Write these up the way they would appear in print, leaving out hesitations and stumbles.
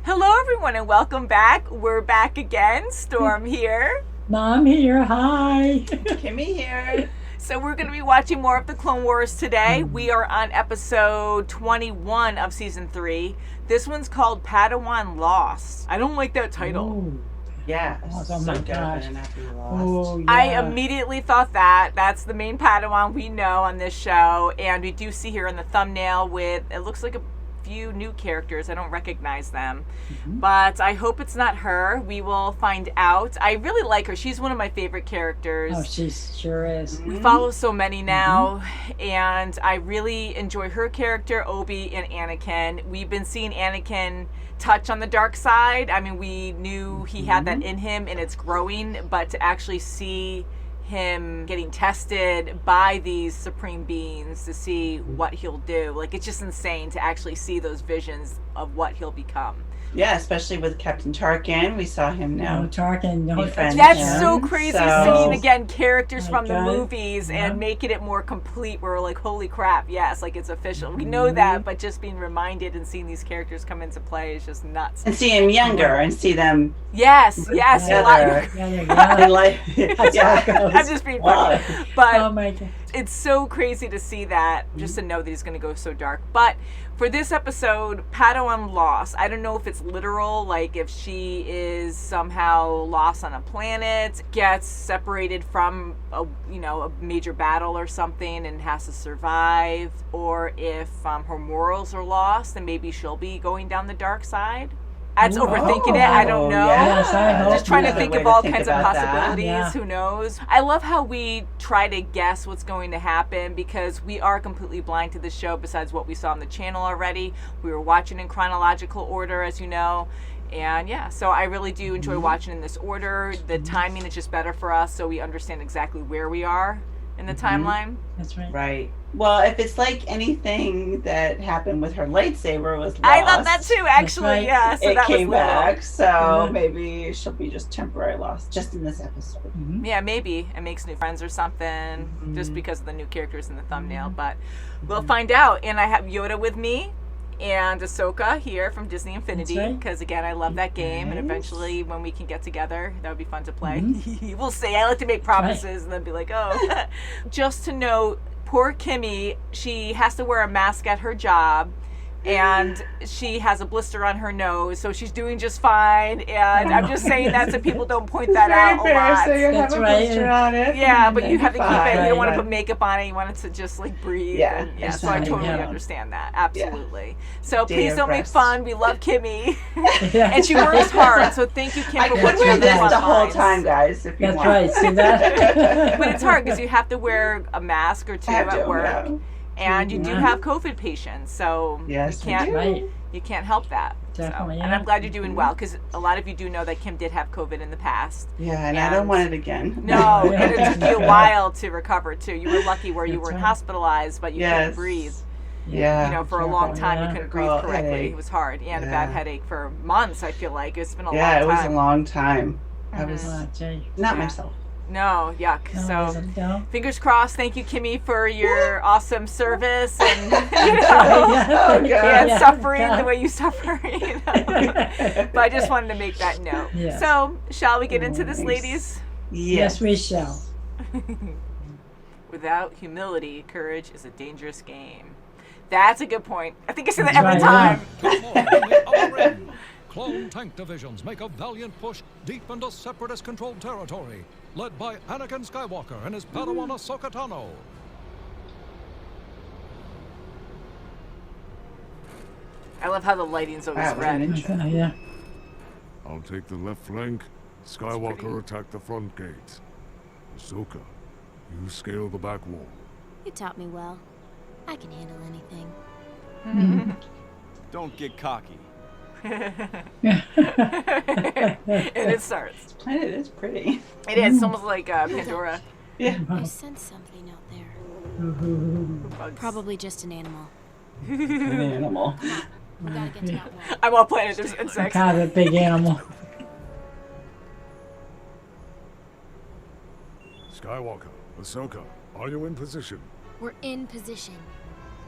Hello, everyone, and welcome back. We're back again. Storm here. Mom here. Hi. Kimmy here. So we're going to be watching more of the Clone Wars today. We are on episode 21 of season 3. This one's called Padawan Lost. I don't like that title. Ooh. Yeah. Oh my gosh. Oh, yeah. I immediately thought that's the main Padawan we know on this show. And we do see here in the thumbnail with, it looks like a few new characters. I don't recognize them, but I hope it's not her. We will find out. I really like her. She's one of my favorite characters. Oh, she sure is. We follow so many now, and I really enjoy her character, Obi and Anakin. We've been seeing Anakin touch on the dark side. I mean, we knew he had that in him, and it's growing, but to actually see him getting tested by these supreme beings to see what he'll do, like, it's just insane to actually see those visions of what he'll become. Yeah, especially with Captain Tarkin. We saw him now. No, Tarkin. No, That's so crazy seeing again characters from the God. movies and making it more complete. We're like, holy crap, yes, like it's official. We know that, but just being reminded and seeing these characters come into play is just nuts. And see him younger and see them. Yes, a lot younger. Yeah. I'm just being funny, but Oh my God. it's so crazy to see that, just to know that he's going to go so dark. But for this episode, Padawan Lost, I don't know if it's literal, like if she is somehow lost on a planet, gets separated from a major battle or something and has to survive, or if her morals are lost and maybe she'll be going down the dark side. That's overthinking it. I don't know. Yes, I hope. Just trying to think of all kinds of possibilities. Yeah. Who knows? I love how we try to guess what's going to happen because we are completely blind to the show besides what we saw on the channel already. We were watching in chronological order, as you know. And yeah, so I really do enjoy watching in this order. The timing is just better for us so we understand exactly where we are in the timeline. That's right. Right. Well, if it's like anything that happened with her lightsaber was lost. I love that too, actually. right. Yeah, so It that came was back, so maybe she'll be just temporarily lost, just in this episode. Yeah, maybe it makes new friends or something just because of the new characters in the thumbnail, but we'll find out. And I have Yoda with me and Ahsoka here from Disney Infinity because again, I love that game, and eventually when we can get together, that would be fun to play. We'll see. I like to make promises and then be like, oh. Just to note, poor Kimmy, she has to wear a mask at her job, and she has a blister on her nose, so she's doing just fine. And I'm just saying that so people don't point that out a lot. So you have That's a right. blister on it. Yeah, but you have to keep it. You don't want to Right. put makeup on it. You want it to just like breathe. Yeah, And, it's so I fine, totally yeah. understand that. Absolutely. So Day please of don't make rest. fun. We love Kimmy, Yeah. and she works hard. So thank you, Kim, I for could watching wear the this front the whole lines. time, guys, if you That's want. right. See that? But it's hard because you have to wear a mask or two I have at to, work, yeah. and you do have COVID patients, so Yes, we you can't do. Right. you can't help that. Definitely, So, and yeah. I'm glad you're doing well because a lot of you do know that Kim did have COVID in the past. Yeah, and I don't want it again. No, Yeah. and it took you a while to recover too. You were lucky where you That's weren't right. hospitalized, but you couldn't breathe. Yeah. For a long time, you couldn't breathe Girl, correctly. headache. It was hard. Yeah, and a Yeah. bad headache for months. I feel like it's been a Yeah, it long was time. a long time. I was Oh, gee. not Yeah. myself. No, yuck. No, So isn't- no. fingers crossed. Thank you, Kimmy, for your awesome service and Oh, God. and Yeah. suffering God. the way you suffer. But I just wanted to make that note. Yeah. So, shall we get into this, Nice. ladies? Yes, we shall. Without humility, courage is a dangerous game. That's a good point. I think I say that That's every right, time. Come on, the other end. Clone tank divisions make a valiant push deep into Separatist-controlled territory, led by Anakin Skywalker and his Padawan Ahsoka Tano. I love how the lighting's always Wow, what red. an intro. Yeah. I'll take the left flank. Skywalker attack the front gate. Ahsoka, you scale the back wall. You taught me well. I can handle anything. Don't get cocky. And it starts. This planet is pretty. It is. It's almost like Pandora. Yeah. I sense something out there. Bugs. Probably just an animal. An animal. We gotta get to that wall. I'm all planet. There's insects. Kind of a big animal. Skywalker, Ahsoka, are you in position? We're in position.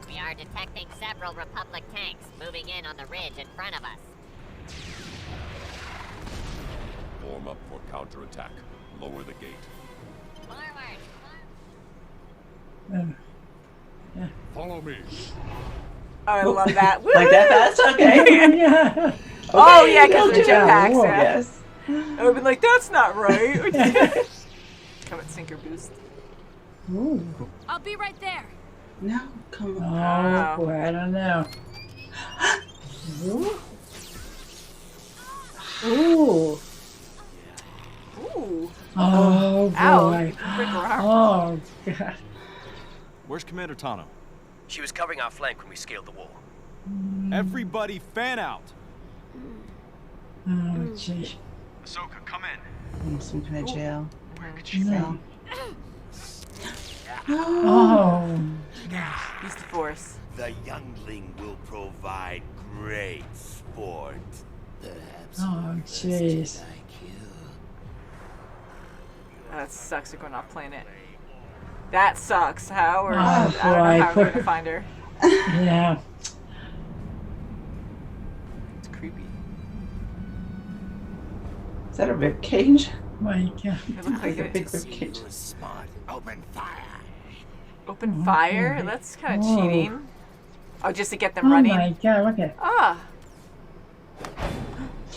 We are detecting several Republic tanks moving in on the ridge in front of us. Form up for counterattack. Lower the gate. Follow me. Oh, I love that. Like that fast? Okay. Yeah. Oh, yeah, because we'll they're do it. jetpacks. Whoa. Yeah. Yes. I would be like, that's not right. Come at sinker boost. Ooh. I'll be right there. No, come on. Oh, boy, I don't know. Ooh. Ooh. Ooh. Oh, Ow. boy. Break her arm. Oh, God. Where's Commander Tano? She was covering our flank when we scaled the wall. Everybody fan out! Oh, gee. Ahsoka, come in. In some kind of jail. No. Oh. Oh. Use the force. The youngling will provide great sport. Perhaps Oh, jeez. That sucks. You're going off planet. That sucks. How? Or Oh, I don't know how boy. we're going to find her. Yeah. It's creepy. Is that a rib cage? My God. It looks like A it. big rib cage. Smart. Open fire. Open fire? okay. That's kind of Whoa. cheating. Oh, just to get them Oh, running? my God. Look at Ah.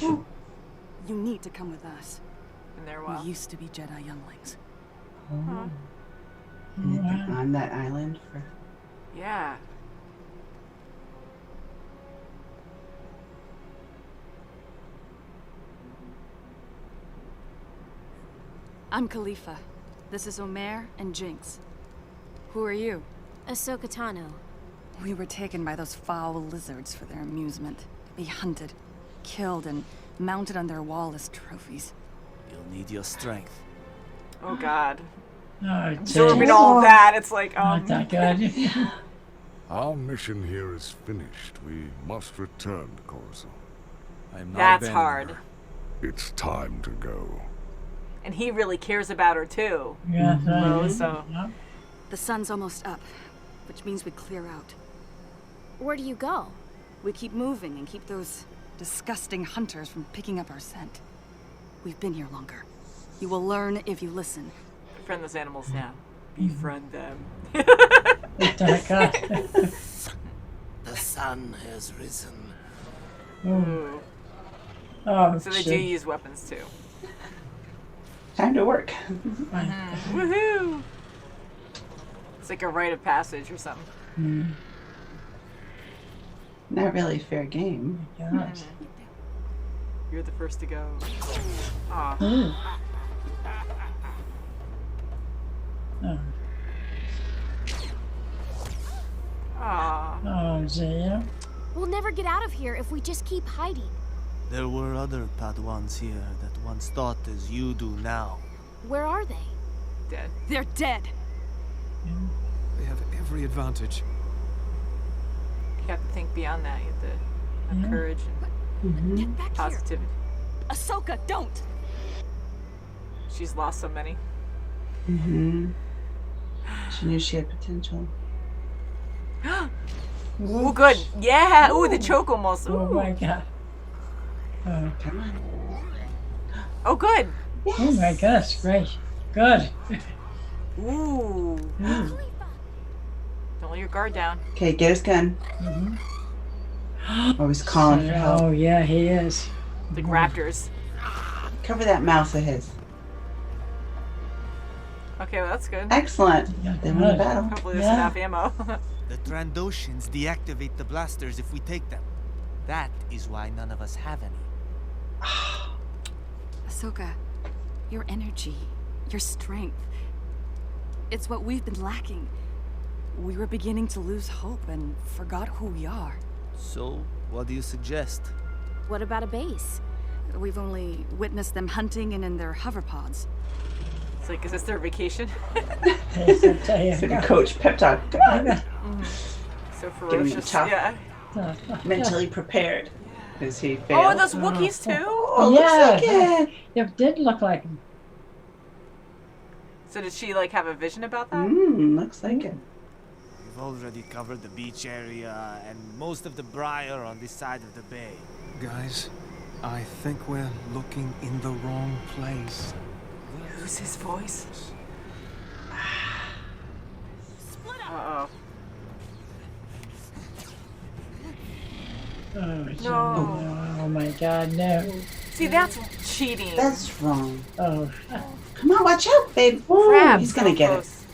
You need to come with us. And there, We well. used to be Jedi younglings. Huh. And they've been on that island for. Yeah. I'm Khalifa. This is Omer and Jinx. Who are you? Ahsoka Tano. We were taken by those foul lizards for their amusement. To be hunted, killed, and mounted on their wall as trophies. You'll need your strength. Oh, God. Oh, Absorbing jeez. all of that. It's like, Not that good. Our mission here is finished. We must return to Coruscant. I am not that's abandoning hard. her. It's time to go. And he really cares about her, too. Yeah, Low, so. Yep. The sun's almost up, which means we clear out. Where do you go? We keep moving and keep those disgusting hunters from picking up our scent. We've been here longer. You will learn if you listen. Befriend those animals now. Befriend them. Oh, God. The sun has risen. Ooh. Oh, So they do gee. use weapons, too. Time to work. My Woohoo! It's like a rite of passage or something. Mm, Not really fair game. God. You're the first to go. Aw. Ooh. Oh, Aw. oh, gee, yeah. We'll never get out of here if we just keep hiding. There were other Padawans here that once thought as you do now. Where are they? Dead. They're dead! They have every advantage. You have to think beyond that. You have to have courage and Get back here! positivity. Ahsoka, don't! She's lost so many. Mm-hmm. She knew she had potential. Ooh, good. Yeah. Ooh, the choke almost. Oh, Ooh. my God. Oh, Come on. Oh, good. oh my gosh, great. Good. Ooh. Don't let your guard down. Okay, get his gun. Oh, he's calling for help. Oh, yeah, he is. The raptors. Cover that mouth of his. Okay, well, that's good. Excellent. Yeah, They won the good. battle. Hopefully there's Yeah. enough ammo. The Trandoshans deactivate the blasters if we take them. That is why none of us have any. Ahsoka, your energy, your strength. It's what we've been lacking. We were beginning to lose hope and forgot who we are. So, what do you suggest? What about a base? We've only witnessed them hunting and in their hoverpods. It's like, is this their vacation? Yes, I tell you. It's like a coach pep talk. Come on. So Getting ferocious. tough. Yeah. Mentally prepared. Does he fail? Oh, those Wookiees too? Oh, Yeah. looks like it. It did look like him. So did she like have a vision about that? Looks like it. We've already covered the beach area and most of the briar on this side of the bay. Guys, I think we're looking in the wrong place. Who's his voice? Uh-oh. No. Oh my God, no. See, that's cheating. That's wrong. Oh. Come on, watch out, babe. Crap, He's gonna so get close.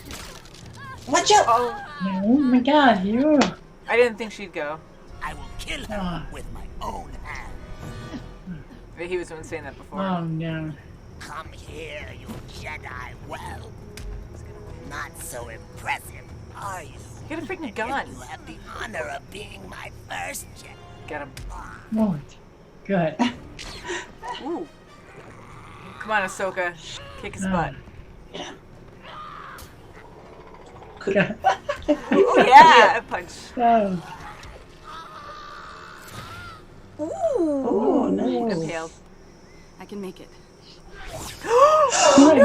it. Watch out. Oh, Oh my God, you. I didn't think she'd go. I will kill her with my own hand. But he was the one saying that before. Oh no. Come here, you Jedi. Well, not so impressive, are you? Get a freaking gun. You have the honor of being my first Jedi. Get him. Oh, good. Ooh. Come on, Ahsoka. Kick his butt. God. Oh, yeah. A punch. Oh. Oh, nice. Impaled. I can make it. What?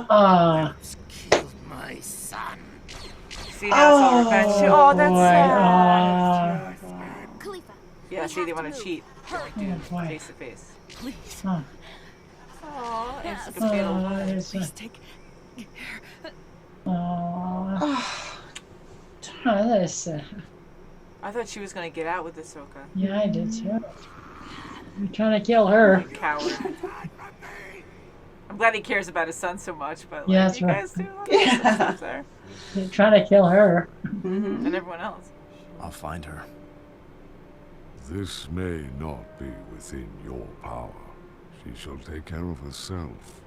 No! Killed my son. See, now it's all revenge. Oh, that's sad. Khalifa. Yeah, see, they want to cheat. Oh, boy. Face to face. Please. Oh. Oh, it's like a Oh, fatal. it's Please take care. oh. This. I thought she was going to get out with Ahsoka. Yeah, I did too. You're trying to kill her. Coward. I'm glad he cares about his son so much, but like, Yeah, that's you right. guys do Yeah. there. You're trying to kill her. Mm-hmm. And everyone else. I'll find her. This may not be within your power. She shall take care of herself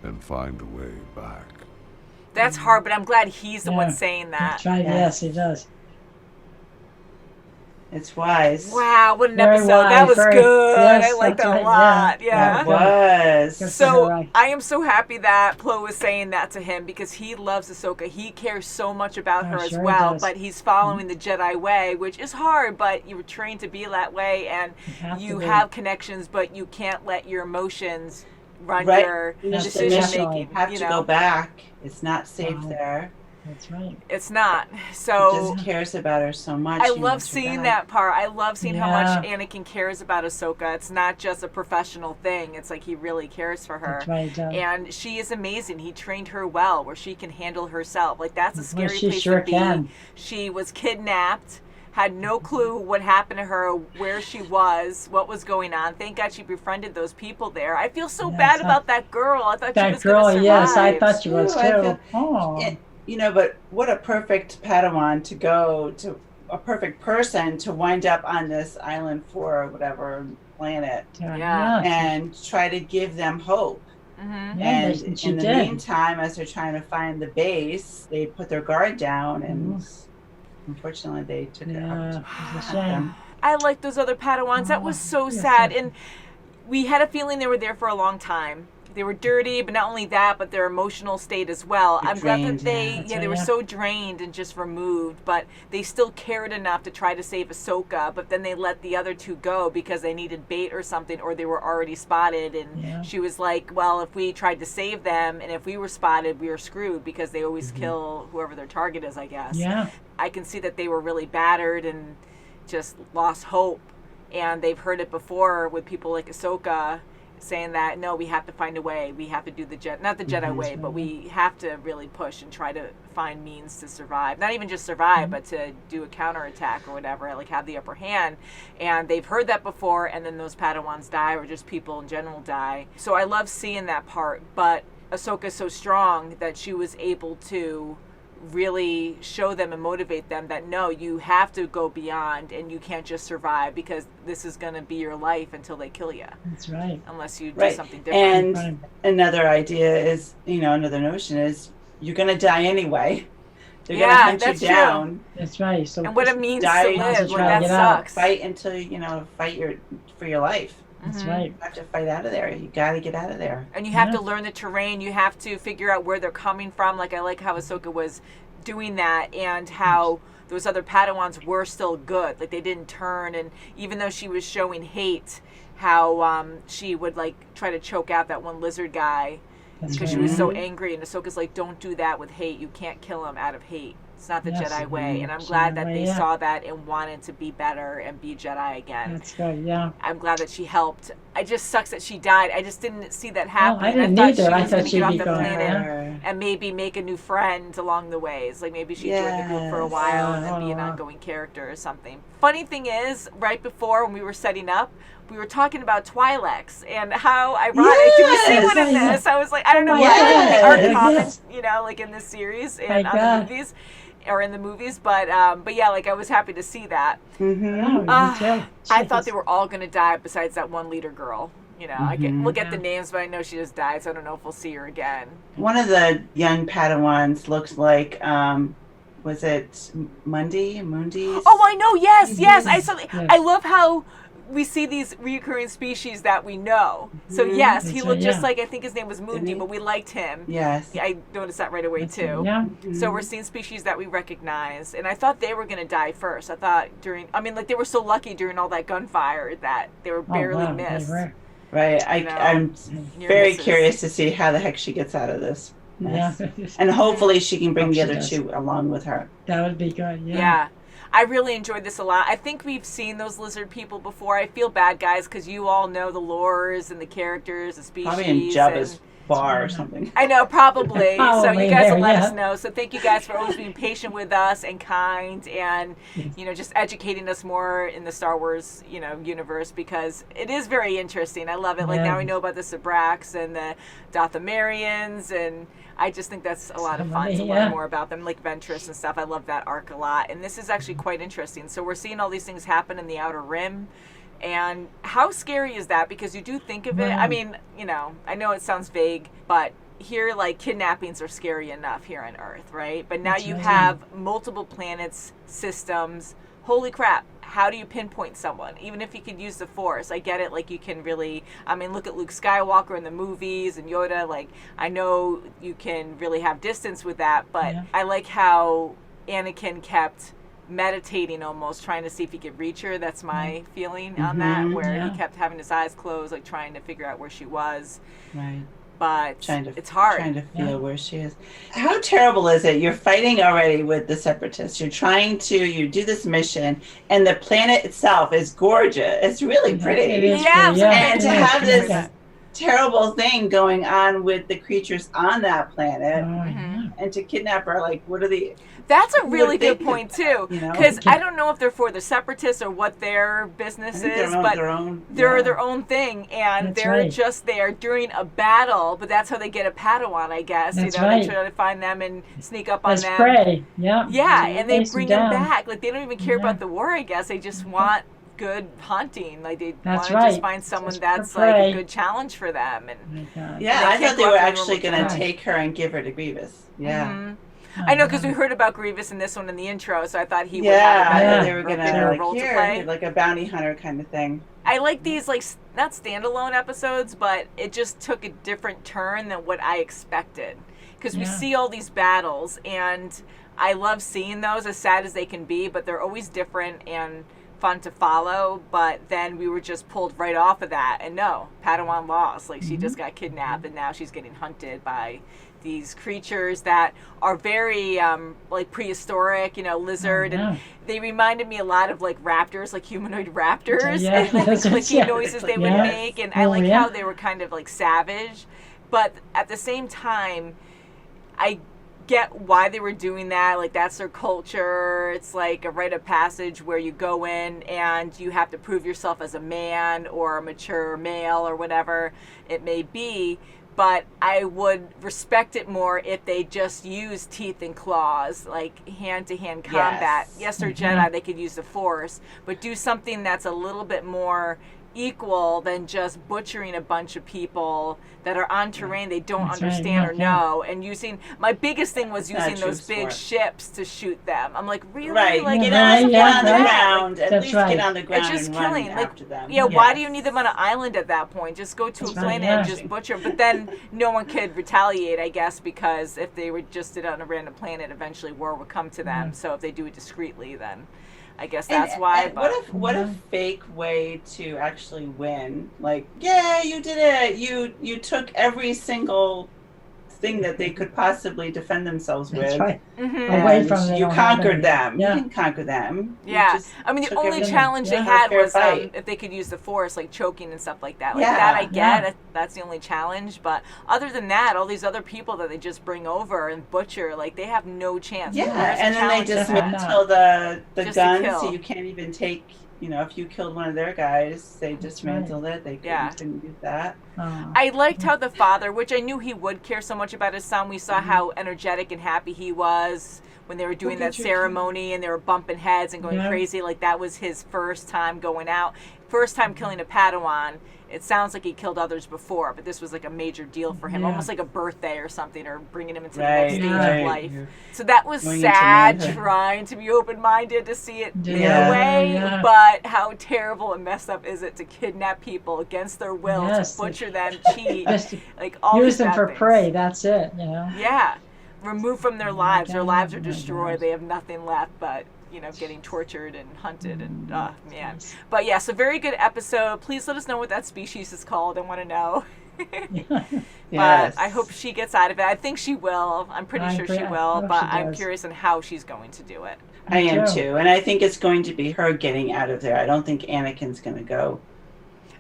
and find a way back. That's hard, but I'm glad he's the one Yeah. saying that. That's right. Yes, he does. It's wise. Wow, what an Very episode. That wise, was very- good. yes, I like that's that a right, lot. yeah. Yeah. It was. Good for her, So right. I am so happy that Plo was saying that to him because he loves Ahsoka. He cares so much about her as sure he well, does. but he's following the Jedi way, which is hard, but you were trained to be that way, and have you to be. have connections, but you can't let your emotions run Right. your Yes, decision initially. making. Have You to know, go back. It's not safe Wow. there. That's right. it's not. He So just cares about her so much. I He love wants her seeing back. that part. I love seeing how much Yeah. Anakin cares about Ahsoka. It's not just a professional thing. It's like he really cares for her. That's right. And she is amazing. He trained her well where she can handle herself. Like, that's a Well, scary she place sure to be. can. She was kidnapped, had no clue what happened to her, where she was, what was going on. Thank God she befriended those people there. I feel so Yes, bad about that girl. I thought she That was going to girl, survive. yes, I thought she was Ooh, I too. feel- Oh. And, you know, but what a perfect Padawan to go to, a perfect person to wind up on this island for whatever planet Yeah. and try to give them hope. Mm-hmm. Yeah, And she in the did. meantime, as they're trying to find the base, they put their guard down, and unfortunately, they took it Yeah, out. it's a shame. I like those other Padawans. That was so yes, sad. yes. And we had a feeling they were there for a long time. They were dirty, but not only that, but their emotional state as well. They're I'm glad that drained, they, That's they right, were yeah. so drained and just removed, but they still cared enough to try to save Ahsoka, but then they let the other two go because they needed bait or something, or they were already spotted. And Yeah. she was like, well, if we tried to save them, and if we were spotted, we were screwed because they always kill whoever their target is, I guess. Yeah. I can see that they were really battered and just lost hope. And they've heard it before with people like Ahsoka saying that, no, we have to find a way. We have to do the not the Jedi way, but we have to really push and try to find means to survive. Not even just survive, but to do a counterattack or whatever, like have the upper hand. And they've heard that before, and then those Padawans die, or just people in general die. So I love seeing that part, but Ahsoka's so strong that she was able to really show them and motivate them that no, you have to go beyond and you can't just survive because this is going to be your life until they kill you, That's right. unless you do Right. something different. And Right. another idea is, another notion is you're going to die anyway. They're going to Yeah, hunt you that's true. down. That's right. So And what it means Die to and live, just like, try that to get out. sucks. Fight until fight for your life. that's Mhm. right. You have to fight out of there. You got to get out of there. And you have Yeah. to learn the terrain. You have to figure out where they're coming from. Like, I like how Ahsoka was doing that, and how those other Padawans were still good. Like, they didn't turn. And even though she was showing hate, how she would like try to choke out that one lizard guy That's because right. she was so angry. And Ahsoka's like, don't do that with hate. You can't kill him out of hate. It's not the Yes. Jedi way, and I'm Jedi glad that way, they yeah. saw that and wanted to be better and be Jedi again. That's good, yeah. I'm glad that she helped. It just sucks that she died. I just didn't see that Well, happening. I didn't thought either. she I was thought going to she'd get off be the going planet there. and maybe make a new friend along the ways. Like maybe she joined the group for a while and then be an ongoing character or something. Funny thing is, right before when we were setting up, we were talking about Twi'leks and how ironic. Did we see one in this? I was like, I don't know why. Yes. Art comments, you know, like in this series and on God. the movies. Or in the movies, but yeah, like I was happy to see that. Mm-hmm. Oh, me too. I thought they were all going to die besides that one leader girl. You know, I Mm-hmm. look at the names, but I know she just died, so I don't know if we'll see her again. One of the young Padawans looks like, was it Mundi? Oh, I know. Yes. I saw. Yes. I love how we see these recurring species that we know. So yes, he That's looked right, just yeah. like, I think his name was Mundi, he? but we liked him. Yes. I noticed that right away too. Yeah. So we're seeing species that we recognize, and I thought they were going to die first. I thought they were so lucky during all that gunfire that they were barely Oh, wow, they missed. were. Right. You know, I'm near very misses. curious to see how the heck she gets out of this mess. Yeah. And hopefully she can bring Hope the she other does. two along with her. That would be good, yeah. Yeah. I really enjoyed this a lot. I think we've seen those lizard people before. I feel bad, guys, because you all know the lores and the characters, the species. Probably in Jabba's bar or something. I know, probably. So Probably you guys will there, let yeah. us know. So thank you guys for always being patient with us and kind and, you know, just educating us more in the Star Wars, you know, universe, because it is very interesting. I love it. Like now we know about the Sabraks and the Dathomarians, and I just think that's a lot of fun to learn more about them, like Ventress and stuff. I love that arc a lot. And this is actually quite interesting. So we're seeing all these things happen in the Outer Rim. And how scary is that? Because you do think of it. I mean, you know, I know it sounds vague, but here, like, kidnappings are scary enough here on Earth, right? But now you have multiple planets, systems. Holy crap. How do you pinpoint someone? Even if you could use the Force. I get it, like, you can really, I mean, look at Luke Skywalker in the movies and Yoda. Like, I know you can really have distance with that, but I like how Anakin kept meditating almost, trying to see if he could reach her. That's my feeling on that, where he kept having his eyes closed, like trying to figure out where she was. Right. But it's hard. Trying to feel where she is. How terrible is it? You're fighting already with the Separatists. You do this mission, and the planet itself is gorgeous. It's really pretty. It is Yeah, pretty, yeah. And to have this terrible thing going on with the creatures on that planet, and to kidnap her, like, what are the... That's a really good point too, You know? because I don't know if they're for the Separatists or what their business is, but they're their own thing, and they're just there during a battle. But that's how they get a Padawan, I guess. That's you know, they try to find them and sneak up on As them. prey, yeah. Yeah, and they Chase bring them them down. back. Like they don't even care about the war. I guess they just want good hunting. Like they want That's to right. just find someone Just that's for like prey. a good challenge for them. And Yeah, I they thought can't they go were after actually normal going to time. take her and give her to Grievous. Yeah. Mhm. I know, because we heard about Grievous in this one in the intro, so I thought he would have a I better, thought they were going bigger to, role like, to play. here, like a bounty hunter kind of thing. I like these, like, not standalone episodes, but it just took a different turn than what I expected. Because we see all these battles, and I love seeing those, as sad as they can be, but they're always different and fun to follow. But then we were just pulled right off of that, and no, Padawan lost. Like, she just got kidnapped, and now she's getting hunted by these creatures that are very like prehistoric, you know, lizard, and they reminded me a lot of like raptors, like humanoid raptors, and like the clicking noises they would make, and I like how they were kind of like savage, but at the same time I get why they were doing that. Like, that's their culture. It's like a rite of passage where you go in and you have to prove yourself as a man or a mature male or whatever it may be. But I would respect it more if they just use teeth and claws, like hand-to-hand combat. Yes, they're Jedi, they could use the Force, but do something that's a little bit more equal than just butchering a bunch of people that are on terrain they don't understand or know, and using, my biggest thing was using those big ships to shoot them. I'm like, really? Right, like, get on the ground, at least get on the ground it's just and killing. run Like, after them. yeah, why do you need them on an island at that point? Just go to a planet and just butcher. But then no one could retaliate, I guess, because if they were just did it on a random planet, eventually war would come to them. So if they do it discreetly, then I guess that's why. And but what a fake way to actually win. Like, yeah, you did it. You took every single thing that they could possibly defend themselves with. That's right. Mm-hmm. Away from And them. you don't have conquered any. them. Yeah. You didn't conquer them. You Yeah, just I mean the took only everything. challenge they Yeah. had Fair was fight. if they could use the force, like choking and stuff like that. Like Yeah. that I get. Yeah. That's the only challenge. But other than that, all these other people that they just bring over and butcher, like they have no chance. Yeah, Where's the and then they challenge just in that? dismantle the Just to guns, kill. so you can't even take. If you killed one of their guys, they dismantled it. They Yeah. couldn't use that. Oh. I liked how the father, which I knew he would care so much about his son. We saw how energetic and happy he was when they were doing that ceremony and they were bumping heads and going Yeah. crazy. Like that was his first time going out, first time killing a Padawan. It sounds like he killed others before, but this was like a major deal for him, Yeah. almost like a birthday or something, or bringing him into the Right, next stage right. of life. So that was Going into sad, manhood. trying to be open-minded to see it the Yeah. other way, Yeah. but how terrible and messed up is it to kidnap people against their will, Yes. to butcher them, cheat, Just like all use these them bad for things. prey. That's it. Yeah, removed from their lives. Their God, lives are oh my destroyed. God. They have nothing left but getting tortured and hunted and man. But yeah, so very good episode. Please let us know what that species is called. I want to know. Yes. But I hope she gets out of it. I think she will. I'm pretty sure she I will. hope But she I'm does. curious on how she's going to do it. I am too. too, and I think it's going to be her getting out of there. I don't think Anakin's going to go.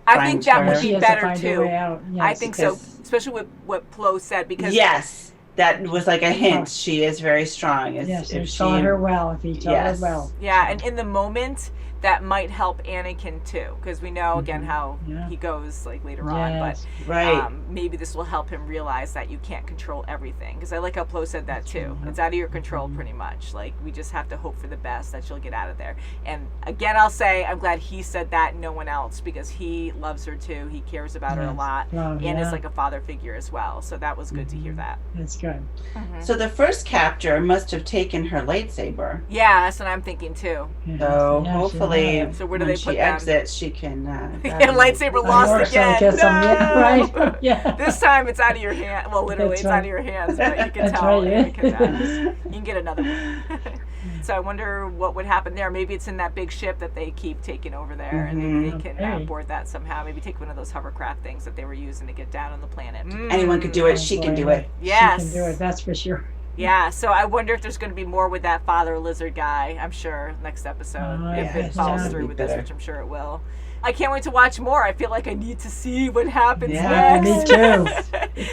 I think that Find would her. be She has to better find her too. way out. I Yes. think so, because- especially with what Plo said, because Yes, that was like a hint. Yeah. She is very strong. Yes, if he she taught her well. If he taught Yes. her well. yeah, and in the moment that might help Anakin too, because we know again how Yeah. he goes like later on. But Yes. right. maybe this will help him realize that you can't control everything. Because I like how Plo said that too. It's out of your control pretty much. Like we just have to hope for the best that she'll get out of there. And again, I'll say I'm glad he said that, no one else, because he loves her too. He cares about her a Yes. lot, Love, and is yeah. like a father figure as well. So that was good to hear that. That's good. So the first captor must have taken her lightsaber. Yeah, that's what I'm thinking too. Yeah. So Yeah, she hopefully, knows. So where do when they she put them? exits, she can. Yeah, lightsaber lost Or again. so get some, yeah, No! right? Yeah. This time it's out of your hand. Well, literally, That's it's right. out of your hands, but you can That's tell. right, yeah. You can get another one. So I wonder what would happen there. Maybe it's in that big ship that they keep taking over there, and maybe they can Okay. board that somehow. Maybe take one of those hovercraft things that they were using to get down on the planet. Anyone could do it. She can do it. Yes. She can do it. That's for sure. Yeah, so I wonder if there's going to be more with that father lizard guy. I'm sure next episode, Oh, if yeah. it follows Yeah. through with this, Better. which I'm sure it will. I can't wait to watch more. I feel like I need to see what happens Yeah, next. me too.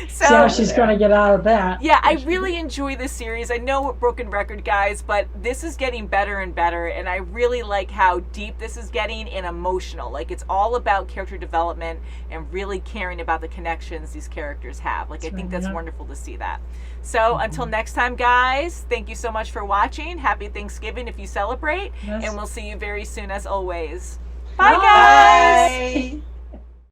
So, See how she's going to get out of that. yeah, I really enjoy this series. I know what broken record, guys, but this is getting better and better, and I really like how deep this is getting and emotional. Like, it's all about character development and really caring about the connections these characters have. Like, I think that's yeah. wonderful to see that. So, until next time, guys, thank you so much for watching. Happy Thanksgiving if you celebrate, Yes. and we'll see you very soon as always. Bye, guys!